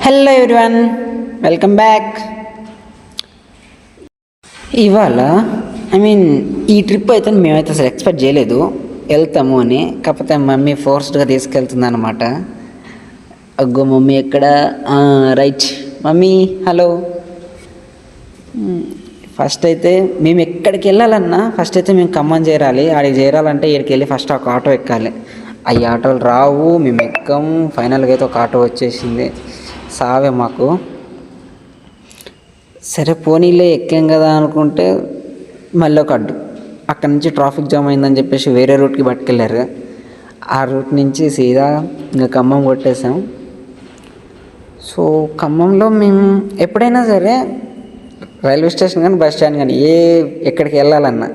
Hello everyone, welcome back. ఇవాళ ఈ trip అయితే మేమైతే అసలు ఎక్స్పెక్ట్ చేయలేదు వెళ్తాము అని. కాకపోతే మమ్మీ ఫోర్స్డ్గా తీసుకెళ్తుంది అనమాట. అగ్గో మమ్మీ ఎక్కడ? Right mummy, hello. ఫస్ట్ అయితే మేము ఎక్కడికి వెళ్ళాలన్నా ఫస్ట్ అయితే మేము ఖమ్మం చేరాలి. ఆడికి చేరాలంటే ఇక్కడికి వెళ్ళి ఫస్ట్ ఒక ఆటో ఎక్కాలి. అవి ఆటోలు రావు, మేము ఎక్కాము. ఫైనల్గా అయితే ఒక ఆటో వచ్చేసింది. సావే మాకు. సరే పోనీలే ఎక్కాం కదా అనుకుంటే మళ్ళీ ఒక అడ్డు. అక్కడ నుంచి ట్రాఫిక్ జామ్ అయిందని చెప్పేసి వేరే రూట్కి పట్టుకెళ్ళారు. ఆ రూట్ నుంచి సీదా ఇంకా ఖమ్మం కొట్టేసాం. సో ఖమ్మంలో మేము ఎప్పుడైనా సరే రైల్వే స్టేషన్ కానీ బస్ స్టాండ్ కానీ ఎక్కడికి వెళ్ళాలన్నా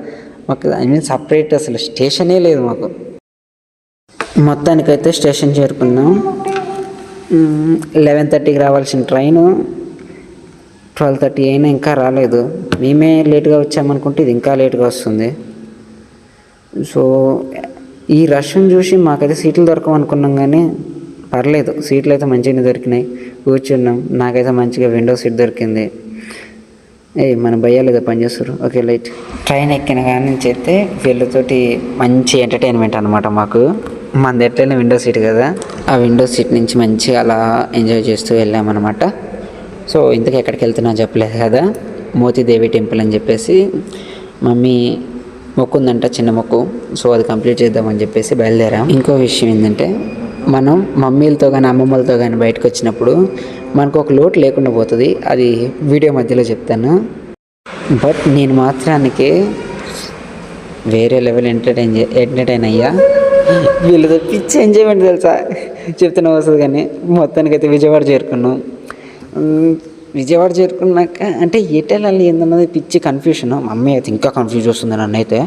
మాకు సపరేట్ అసలు స్టేషనే లేదు మాకు. మొత్తానికైతే స్టేషన్ చేరుకున్నాం. 11:30కి రావాల్సిన ట్రైను 12:30 అయినా ఇంకా రాలేదు. మేమే లేట్గా వచ్చామనుకుంటే ఇది ఇంకా లేట్గా వస్తుంది. సో ఈ రష్ని చూసి మాకైతే సీట్లు దొరకవు అనుకున్నాం, కానీ పర్లేదు, సీట్లు అయితే మంచిగానే దొరికినాయి. కూర్చున్నాం. నాకైతే మంచిగా విండో సీట్ దొరికింది. మన భయ్యాలు ఏదో పనిచేస్తారు. Okay light. ట్రైన్ ఎక్కిన కానీ నుంచి అయితే వీళ్ళతోటి మంచి ఎంటర్టైన్మెంట్ అనమాట మాకు. మనది ఎట్లయినా విండో సీట్ కదా, ఆ విండో సీట్ నుంచి మంచిగా అలా ఎంజాయ్ చేస్తూ వెళ్ళామన్నమాట. సో ఇంతకు ఎక్కడికి వెళ్తున్నా చెప్పలేదు కదా, మోతీదేవి టెంపుల్ అని చెప్పేసి మమ్మీ మొక్కు ఉందంట, చిన్న మొక్కు. సో అది కంప్లీట్ చేద్దామని చెప్పేసి బయలుదేరాం. ఇంకో విషయం ఏంటంటే, మనం మమ్మీలతో కానీ అమ్మమ్మలతో కానీ బయటకు వచ్చినప్పుడు మనకు ఒక లోటు లేకుండా పోతుంది. అది వీడియో మధ్యలో చెప్తాను. బట్ నేను మాత్రానికి వేరే లెవెల్ ఎంటర్టైన్ అయ్యా. వీళ్ళతో పిచ్చి ఎంజాయ్మెంట్ తెలుసా, చెప్తున్నా వస్తుంది. కానీ మొత్తానికైతే విజయవాడ చేరుకున్నాం. విజయవాడ చేరుకున్నాక అంటే ఎటెళ్ళాలి ఏందన్నది పిచ్చి కన్ఫ్యూషన్. మమ్మీ అయితే ఇంకా కన్ఫ్యూజ్ వస్తుంది నన్ను అయితే.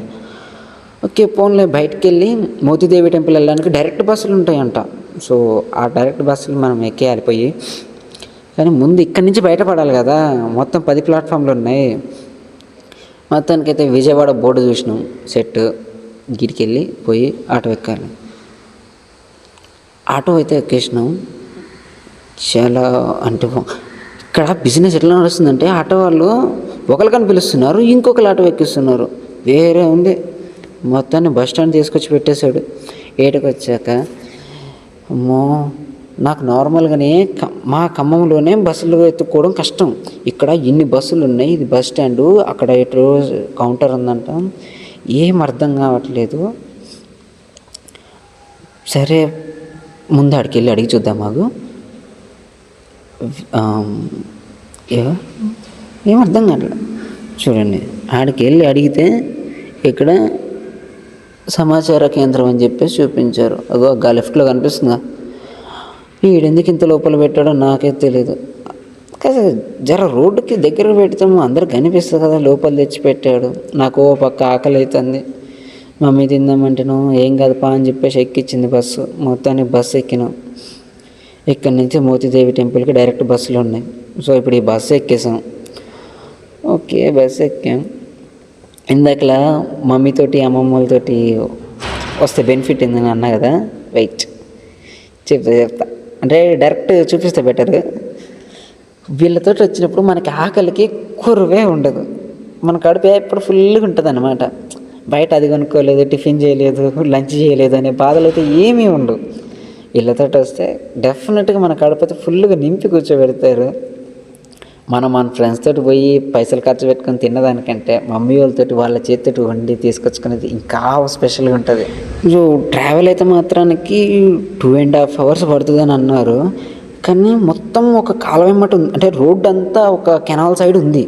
ఓకే పోన్లే, బయటికి వెళ్ళి మోతీదేవి టెంపుల్ వెళ్ళడానికి డైరెక్ట్ బస్సులు ఉంటాయంట. సో ఆ డైరెక్ట్ బస్సులు మనం ఎక్కేయాలి పోయి. కానీ ముందు ఇక్కడి నుంచి బయటపడాలి కదా. మొత్తం 10 ప్లాట్ఫామ్లు ఉన్నాయి. మొత్తానికైతే విజయవాడ బోర్డు చూసినాం, సెట్. గిడికి వెళ్ళి పోయి ఆటో ఎక్కాలి. ఆటో అయితే ఎక్కేసినాం. చాలా అంటే ఇక్కడ బిజినెస్ ఎట్లా నడుస్తుందంటే, ఆటో వాళ్ళు ఒకరికని పిలుస్తున్నారు, ఇంకొకరు ఆటో ఎక్కిస్తున్నారు. వేరే ఉంది. మొత్తాన్ని బస్ స్టాండ్ తీసుకొచ్చి పెట్టేశాడు. ఏటకి వచ్చాక అమ్మో, నాకు నార్మల్గానే మా ఖమ్మంలోనే బస్సులు ఎత్తుక్కోవడం కష్టం. ఇక్కడ ఇన్ని బస్సులు ఉన్నాయి, ఇది బస్ స్టాండు, అక్కడ ఎటు కౌంటర్ ఉందంట, ఏం అర్థం కావట్లేదు. సరే ముందు ఆడికి వెళ్ళి అడిగి చూద్దాం. మాకు ఏం అర్థం కావట్లేదు. చూడండి, ఆడికి వెళ్ళి అడిగితే ఇక్కడ సమాచార కేంద్రం అని చెప్పేసి చూపించారు. అగో ఆ లెఫ్ట్లో కనిపిస్తుందా. వీడెందుకు ఇంత లోపల పెట్టాడో నాకే తెలియదు. కానీ జర రోడ్డుకి దగ్గర పెడతాము, అందరికి కనిపిస్తుంది కదా, లోపల తెచ్చి పెట్టాడు. నాకు ఓ పక్క ఆకలి అవుతుంది. మమ్మీ తిందామంటేను ఏం కాదుపా అని చెప్పేసి ఎక్కించింది బస్సు. మొత్తానికి బస్సు ఎక్కినాం. ఇక్కడి నుంచి మోతీదేవి టెంపుల్కి డైరెక్ట్ బస్సులు ఉన్నాయి. సో ఇప్పుడు ఈ బస్సు ఎక్కేసాం. ఓకే బస్సు ఎక్కాం. ఇందాకలా మమ్మీతోటి అమ్మమ్మలతోటి వస్తే బెనిఫిట్ ఏందని అన్నా కదా, వెయిట్ చెప్తా అంటే డైరెక్ట్ చూపిస్తే బెటర్. వీళ్ళతో వచ్చినప్పుడు మనకి ఆకలికి కురువే ఉండదు. మన కడుపు ఎప్పుడు ఫుల్గా ఉంటుంది అన్నమాట. బయట అది కొనుక్కోలేదు, టిఫిన్ చేయలేదు, లంచ్ చేయలేదు అనే బాధలు అయితే ఏమీ ఉండవు. వీళ్ళతో వస్తే డెఫినెట్గా మన కడుపు అయితే ఫుల్గా నింపి కూర్చోబెడతారు. మన ఫ్రెండ్స్ తోటి పోయి పైసలు ఖర్చు పెట్టుకొని తిన్నదానికంటే మమ్మీ వాళ్ళతోటి వాళ్ళ చేతితో వండి తీసుకొచ్చుకునేది ఇంకా స్పెషల్గా ఉంటుంది. సో ట్రావెల్ అయితే మాత్రానికి 2.5 hours పడుతుందని అన్నారు. కానీ మొత్తం ఒక కాలువ వెంబట ఉంది, అంటే రోడ్డు అంతా ఒక కెనాల్ సైడ్ ఉంది.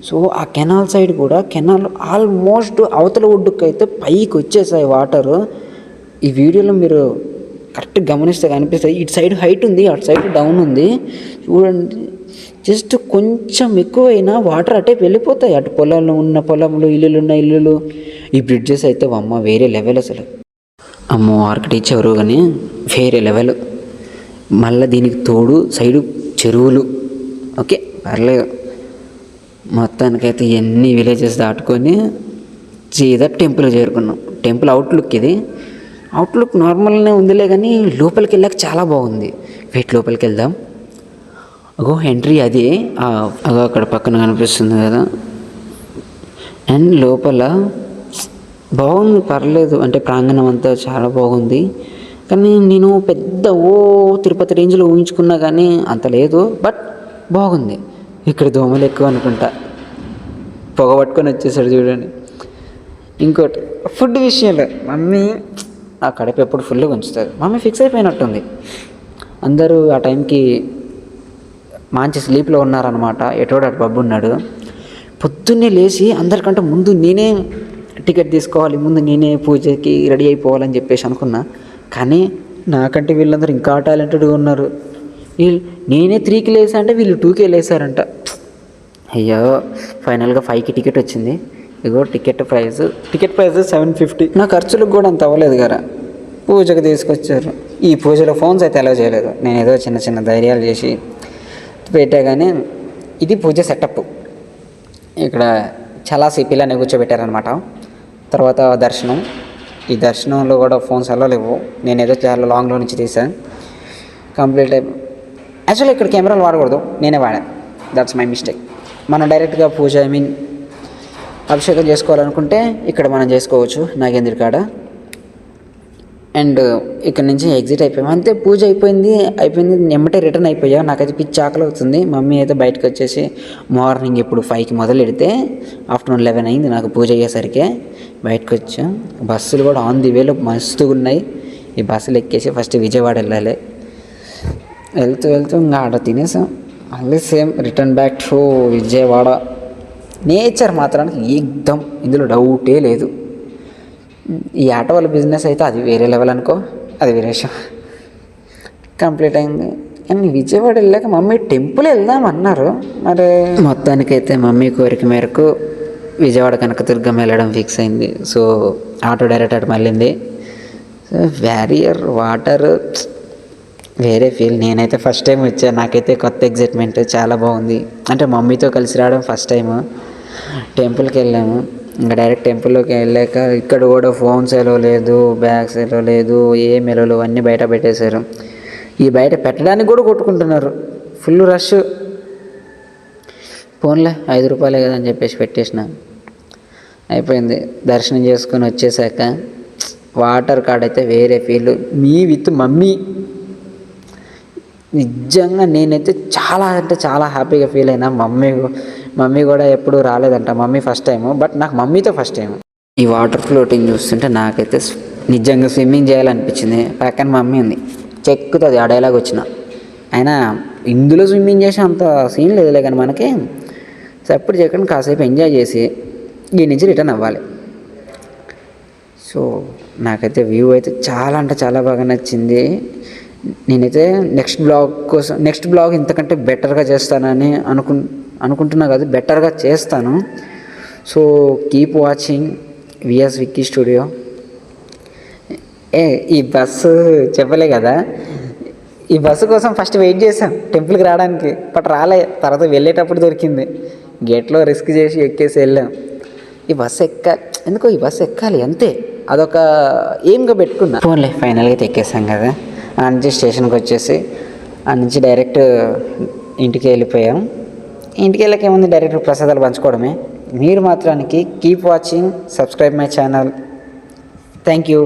సో ఆ కెనాల్ సైడ్ కూడా కెనాల్ ఆల్మోస్ట్ అవతల ఒడ్డుకు అయితే పైకి వచ్చేసాయి వాటరు. ఈ వీడియోలో మీరు కరెక్ట్గా గమనిస్తే కనిపిస్తుంది. ఇటు సైడ్ హైట్ ఉంది, అటు సైడ్ డౌన్ ఉంది. చూడండి, జస్ట్ కొంచెం ఎక్కువైనా వాటర్ అటే వెళ్ళిపోతాయి. అటు పొలంలో ఇల్లులు ఉన్న ఇల్లులు. ఈ బ్రిడ్జెస్ అయితే అమ్మ వేరే లెవెల్ అసలు. అమ్మో ఆర్కిటెక్చర్ ఎవరు కానీ వేరే లెవెల్. మళ్ళీ దీనికి తోడు సైడు చెరువులు. ఓకే పర్లేదు. మొత్తానికైతే ఎన్ని విలేజెస్ దాటుకొని సీదా టెంపుల్ చేరుకున్నాం. టెంపుల్ అవుట్లుక్ ఇది. అవుట్లుక్ నార్మల్గానే ఉందిలే, కానీ లోపలికి వెళ్ళాక చాలా బాగుంది. వెయిట్ లోపలికి వెళ్దాం. అగో ఎంట్రీ అది అగో అక్కడ పక్కన కనిపిస్తుంది కదా. అండ్ లోపల బాగుంది, పర్లేదు, అంటే ప్రాంగణం అంతా చాలా బాగుంది. కానీ నేను పెద్ద తిరుపతి రేంజ్లో ఊహించుకున్నా కానీ అంత లేదు, బట్ బాగుంది. ఇక్కడ దోమలు ఎక్కువ అనుకుంటా, పొగ పట్టుకొని వచ్చేసాడు చూడండి. ఇంకోటి ఫుడ్ విషయంలో మమ్మీ ఆ కడుపు ఎప్పుడు ఫుల్గా ఉంచుతుంది. మమ్మీ ఫిక్స్ అయిపోయినట్టుంది. అందరూ ఆ టైంకి మంచి స్లీప్లో ఉన్నారనమాట. ఎటోడు అటు బబ్బు ఉన్నాడు. పొద్దున్నే లేచి అందరికంటే ముందు నేనే టికెట్ తీసుకోవాలి, ముందు నేనే పూజకి రెడీ అయిపోవాలని చెప్పేసి అనుకున్నా. కానీ నాకంటే వీళ్ళందరూ ఇంకా టాలెంటెడ్గా ఉన్నారు. నేనే 3కి లేసా అంటే వీళ్ళు 2కే లేసారంట. అయ్యో, ఫైనల్గా 5కి టికెట్ వచ్చింది. ఇగో టికెట్ ప్రైస్ 750. నా ఖర్చులకు కూడా అంత అవ్వలేదు కదా. పూజకు తీసుకొచ్చారు. ఈ పూజలో ఫోన్స్ అయితే అలౌ చేయలేదు. నేను ఏదో చిన్న చిన్న ధైర్యాలు చేసి పెట్టా. కానీ ఇది పూజ సెటప్. ఇక్కడ చాలా పిల్లల్ని కూర్చోబెట్టారనమాట. తర్వాత దర్శనం. ఈ దర్శనంలో కూడా ఫోన్స్ అలౌ లేవు. నేను ఏదో చాలా లాంగ్లో నుంచి తీసాను. కంప్లీట్ యాక్చువల్లీ ఇక్కడ కెమెరాలు వాడకూడదు, నేనే వాడా. That's my mistake. మనం డైరెక్ట్గా పూజ అభిషేకం చేసుకోవాలనుకుంటే ఇక్కడ మనం చేసుకోవచ్చు నాగేంద్ర కాడ. అండ్ ఇక్కడ నుంచి ఎగ్జిట్ అయిపోయాము. అంతే, పూజ అయిపోయింది. ఎమ్మటే రిటర్న్ అయిపోయా. నాకైతే పిచ్చి ఆకలి అవుతుంది. మమ్మీ అయితే బయటకు వచ్చేసి మార్నింగ్ ఇప్పుడు 5కి మొదలు పెడితే ఆఫ్టర్నూన్ 11 అయింది నాకు పూజ అయ్యేసరికి. బయటకు వచ్చాం. బస్సులు కూడా ఆన్ ది వేలో మస్తుగా ఉన్నాయి. ఈ బస్సులు ఎక్కేసి ఫస్ట్ విజయవాడ వెళ్ళాలి. వెళ్తూ ఇంకా ఆడ తినేసాం. మళ్ళీ same return back to Vijayawada. Nature మాత్రానికి ఏకదం, ఇందులో డౌటే లేదు. ఈ ఆటో వాళ్ళ బిజినెస్ అయితే అది వేరే లెవెల్ అనుకో, అది వేరే విషయం. కంప్లీట్ అయింది. అండ్ విజయవాడ వెళ్ళాక మమ్మీ టెంపుల్ వెళ్దాం అన్నారు. మరి మొత్తానికైతే మమ్మీ కోరిక మేరకు విజయవాడ కనకదుర్గం వెళ్ళడం ఫిక్స్ అయింది. సో ఆటో డైరెక్ట్ అటు మళ్ళింది. సో బ్యారియర్ వాటర్ వేరే ఫీల్. నేనైతే ఫస్ట్ టైం వచ్చాను. నాకైతే కొత్త ఎగ్జైట్మెంట్, చాలా బాగుంది. అంటే మమ్మీతో కలిసి రావడం ఫస్ట్ టైము. టెంపుల్కి వెళ్ళాము. ఇంకా డైరెక్ట్ టెంపుల్లోకి వెళ్ళాక ఇక్కడ కూడా ఫోన్స్ ఎలో లేదు, బ్యాగ్స్ ఎలో లేదు, ఏం ఎలో అన్నీ బయట పెట్టేశారు. ఈ బయట పెట్టడానికి కూడా కొట్టుకుంటున్నారు. Full rush. ఫోన్లే 5 రూపాయలే కదా అని చెప్పేసి పెట్టేసిన. అయిపోయింది. దర్శనం చేసుకొని వచ్చేసాక వాటర్ కార్డ్ అయితే వేరే ఫీల్. మీ విత్ మమ్మీ నిజంగా నేనైతే చాలా అంటే చాలా హ్యాపీగా ఫీల్ అయినా. మమ్మీ కూడా ఎప్పుడు రాలేదంట. మమ్మీ ఫస్ట్ టైము, బట్ నాకు మమ్మీతో ఫస్ట్ టైం. ఈ వాటర్ ఫ్లోటింగ్ చూస్తుంటే నాకైతే నిజంగా స్విమ్మింగ్ చేయాలనిపించింది. పక్కన మమ్మీ ఉంది, చెక్కుతుంది ఆ డైలాగ్ వచ్చిన. అయినా ఇందులో స్విమ్మింగ్ చేసే అంత సీన్ లేదులే కానీ మనకి. సో ఎప్పుడు చేయకుండా కాసేపు ఎంజాయ్ చేసి దీని నుంచి రిటర్న్ అవ్వాలి. సో నాకైతే వ్యూ అయితే చాలా అంటే చాలా బాగా నచ్చింది. నేనైతే నెక్స్ట్ బ్లాగ్ ఇంతకంటే బెటర్గా చేస్తానని అనుకుంటున్నా కాదు, బెటర్గా చేస్తాను. So keep watching VS Vicky studio. ఈ బస్సు చెప్పలే కదా, ఈ బస్సు కోసం ఫస్ట్ వెయిట్ చేశాం టెంపుల్కి రావడానికి, బట్ రాలే. తర్వాత వెళ్ళేటప్పుడు దొరికింది. గేట్లో రిస్క్ చేసి ఎక్కేసి వెళ్ళాం. ఈ బస్సు ఎందుకో ఈ బస్సు ఎక్కాలి అంతే, అదొక ఎయిమ్గా పెట్టుకున్నా. ఫోన్లే ఫైనల్గా అయితే ఎక్కేసాం కదా. ఆ నుంచి స్టేషన్కి వచ్చేసి ఆ నుంచి డైరెక్ట్ ఇంటికి వెళ్ళిపోయాం. ఇంటికి వెళ్ళక ఏముంది, డైరెక్ట్ ప్రసాదాలు పంచుకోవడమే. మీరు మాత్రానికి keep watching, subscribe my channel. Thank you.